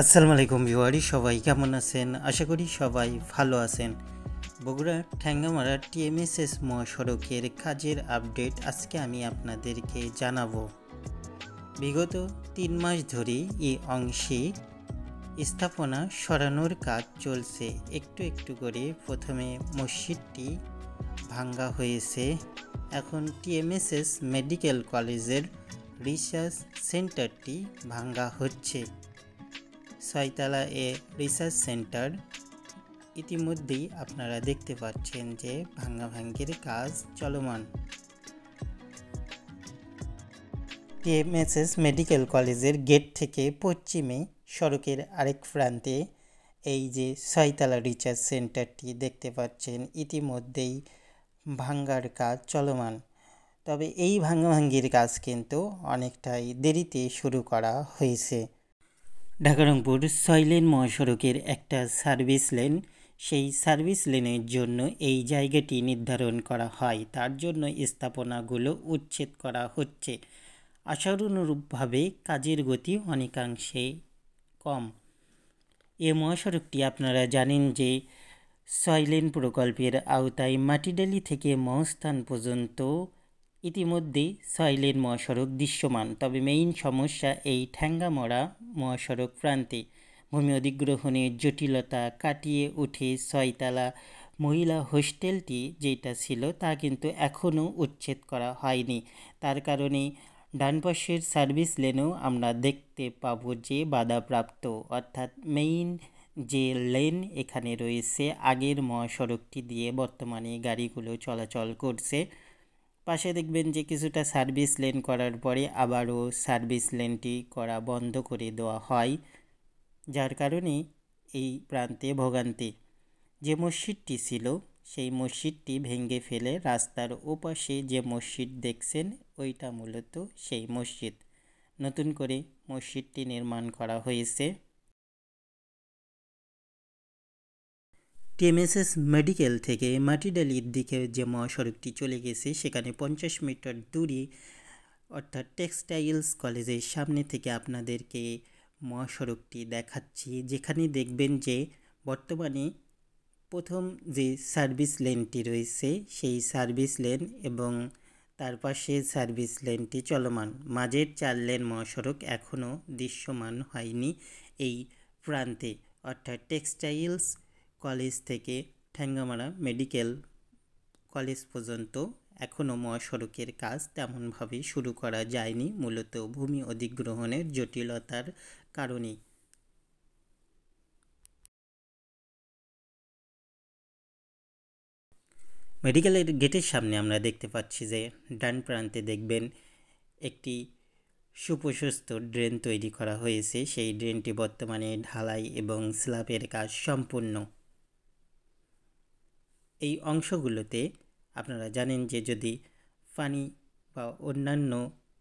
আসসালামু আলাইকুম ভিউয়ারি, সবাই কেমন আছেন? আশা করি সবাই ভালো আছেন। বগুড়া ঠ্যাঙ্গামারা টিএমএসএস মহাসড়কের কাজের আপডেট আজকে আমি আপনাদেরকে জানাবো। বিগত 3 মাস ধরে এই অংশে স্থাপনা সরানোর কাজ চলছে। একটু একটু করে প্রথমে মসজিদটি ভাঙ্গা হয়েছে। এখন টিএমএসএস মেডিকেল কলেজের রিসার্চ সেন্টারটি ভাঙ্গা হচ্ছে। ছয়তলা এ রিসার্চ সেন্টার ইতিমধ্যেই আপনারা দেখতে পাচ্ছেন যে ভাঙ্গাভাঙ্গির কাজ চলমান। টিএমএসএস মেডিকেল কলেজের গেট থেকে পশ্চিমে সড়কের আরেক প্রান্তে এই যে ছয়তলা রিসার্চ সেন্টারটি দেখতে পাচ্ছেন, ইতিমধ্যেই ভাঙ্গার কাজ চলমান। তবে এই ভাঙ্গাভাঙ্গির কাজ কিন্তু অনেকটাই দেরিতে শুরু করা হয়েছে। ঢাকা রংপুর 6 লেন মহাসড়কের একটা সার্ভিস লেন, সেই সার্ভিস লেনের জন্য এই জায়গাটি নির্ধারণ করা হয়। তার জন্য স্থাপনাগুলো উচ্ছেদ করা হচ্ছে। আশানুরূপভাবে কাজের গতি অনেকাংশে কম। এ মহাসড়কটি আপনারা জানেন যে 6 লেন প্রকল্পের আওতায় মাটিডালি থেকে মহস্থান পর্যন্ত ইতিমধ্যে 6 লেন মহাসড়ক দৃশ্যমান। তবে মেইন সমস্যা এই ঠ্যাঙ্গামারা মহাসড়ক প্রান্তে ভূমি অধিগ্রহণের জটিলতা কাটিয়ে উঠে ছয়তলা মহিলা হোস্টেলটি যেটা ছিল তা কিন্তু এখনও উচ্ছেদ করা হয়নি। তার কারণে ডান পাশের সার্ভিস লেনেও আমরা দেখতে পাবো যে বাধাপ্রাপ্ত, অর্থাৎ মেইন যে লেন এখানে রয়েছে আগের মহাসড়কটি দিয়ে বর্তমানে গাড়িগুলো চলাচল করছে। পাশে দেখবেন যে কিছুটা সার্ভিস লেন করার পরে আবারও সার্ভিস লেনটি করা বন্ধ করে দেওয়া হয়, যার কারণে এই প্রান্তে ভোগান্তি। যে মসজিদটি ছিল সেই মসজিদটি ভেঙে ফেলে রাস্তার ওপাশে যে মসজিদ দেখছেন ওইটা মূলত সেই মসজিদ। নতুন করে মসজিদটি নির্মাণ করা হয়েছে। টিএমএসএস মেডিকেল থেকে মাটিডালির দিকে যে মহাসড়কটি চলে গেছে সেখানে 50 মিটার দূরে, অর্থাৎ টেক্সটাইলস কলেজের সামনে থেকে আপনাদেরকে মহাসড়কটি দেখাচ্ছি, যেখানে দেখবেন যে বর্তমানে প্রথম যে সার্ভিস লেনটি রয়েছে সেই সার্ভিস লেন এবং তার পাশে সার্ভিস লেনটি চলমান। মাঝের 4 লেন মহাসড়ক এখনও দৃশ্যমান হয়নি এই প্রান্তে, অর্থাৎ টেক্সটাইলস কলেজ থেকে ঠ্যাঙ্গামারা মেডিকেল কলেজ পর্যন্ত এখনও মহাসড়কের কাজ তেমনভাবে শুরু করা যায়নি, মূলত ভূমি অধিগ্রহণের জটিলতার কারণে। মেডিকেলের গেটের সামনে আমরা দেখতে পাচ্ছি যে ডান প্রান্তে দেখবেন একটি সুপ্রশস্ত ড্রেন তৈরি করা হয়েছে। সেই ড্রেনটি বর্তমানে ঢালাই এবং স্ল্যাবের কাজ সম্পূর্ণ। এই অংশগুলোতে আপনারা জানেন যে যদি পানি বা অন্যান্য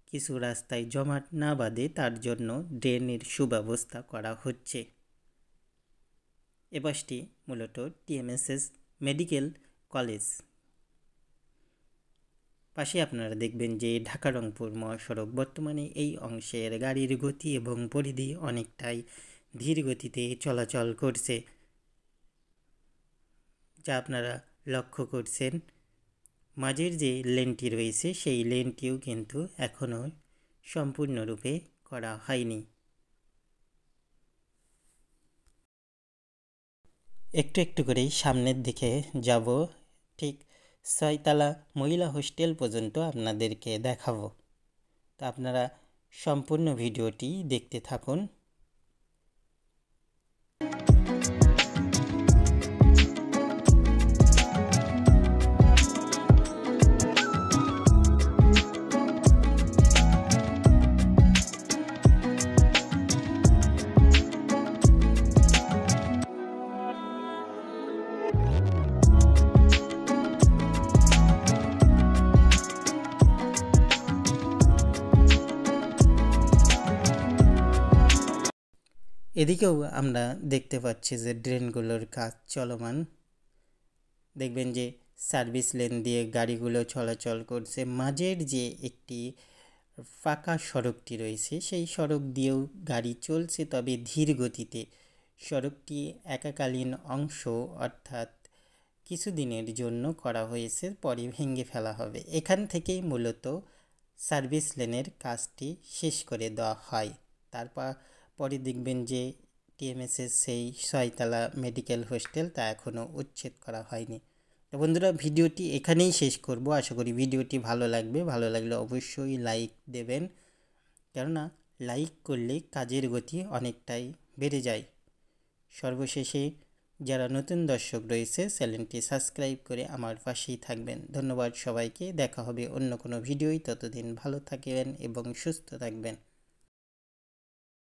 কিছু রাস্তায় জমাট না বাঁধে তার জন্য ড্রেনের সুব্যবস্থা করা হচ্ছে। এপাশটি মূলত টিএমএসএস মেডিকেল কলেজ। পাশে আপনারা দেখবেন যে ঢাকা রংপুর মহাসড়ক। বর্তমানে এই অংশের গাড়ির গতি এবং পরিধি অনেকটাই ধীর গতিতে চলাচল করছে, যা আপনারা লক্ষ্য করছেন। মাঝের যে লেনটি রয়েছে সেই লেনটিও কিন্তু এখনও সম্পূর্ণরূপে করা হয়নি। একটু একটু করেই সামনের দিকে যাব, ঠিক ছয়তলা মহিলা হোস্টেল পর্যন্ত আপনাদেরকে দেখাবো। তো আপনারা সম্পূর্ণ ভিডিওটি দেখতে থাকুন। এদিকেও আমরা দেখতে পাচ্ছি যে ড্রেনগুলোর কাজ চলমান। দেখবেন যে সার্ভিস লেন দিয়ে গাড়িগুলো চলাচল করছে। মাঝের যে একটি ফাঁকা সড়কটি রয়েছে সেই সড়ক দিয়েও গাড়ি চলছে, তবে ধীর গতিতে। সড়কটি একাকালীন অংশ, অর্থাৎ কিছুদিনের জন্য করা হয়েছে, পরে ভেঙে ফেলা হবে। এখান থেকেই মূলত সার্ভিস লেনের কাজটি শেষ করে দেওয়া হয়। তারপর পরে দেখবেন যে টিএমএসের সেই 6তলা মেডিকেল হোস্টেল তা এখনও উচ্ছেদ করা হয়নি। তো বন্ধুরা, ভিডিওটি এখানেই শেষ করব। আশা করি ভিডিওটি ভালো লাগবে। ভালো লাগলে অবশ্যই লাইক দেবেন, কেননা লাইক করলে কাজের গতি অনেকটাই বেড়ে যায়। সর্বশেষে যারা নতুন দর্শক রয়েছে চ্যানেলটি সাবস্ক্রাইব করে আমার পাশেই থাকবেন। ধন্যবাদ সবাইকে। দেখা হবে অন্য কোনো ভিডিওই। ততদিন ভালো থাকবেন এবং সুস্থ থাকবেন।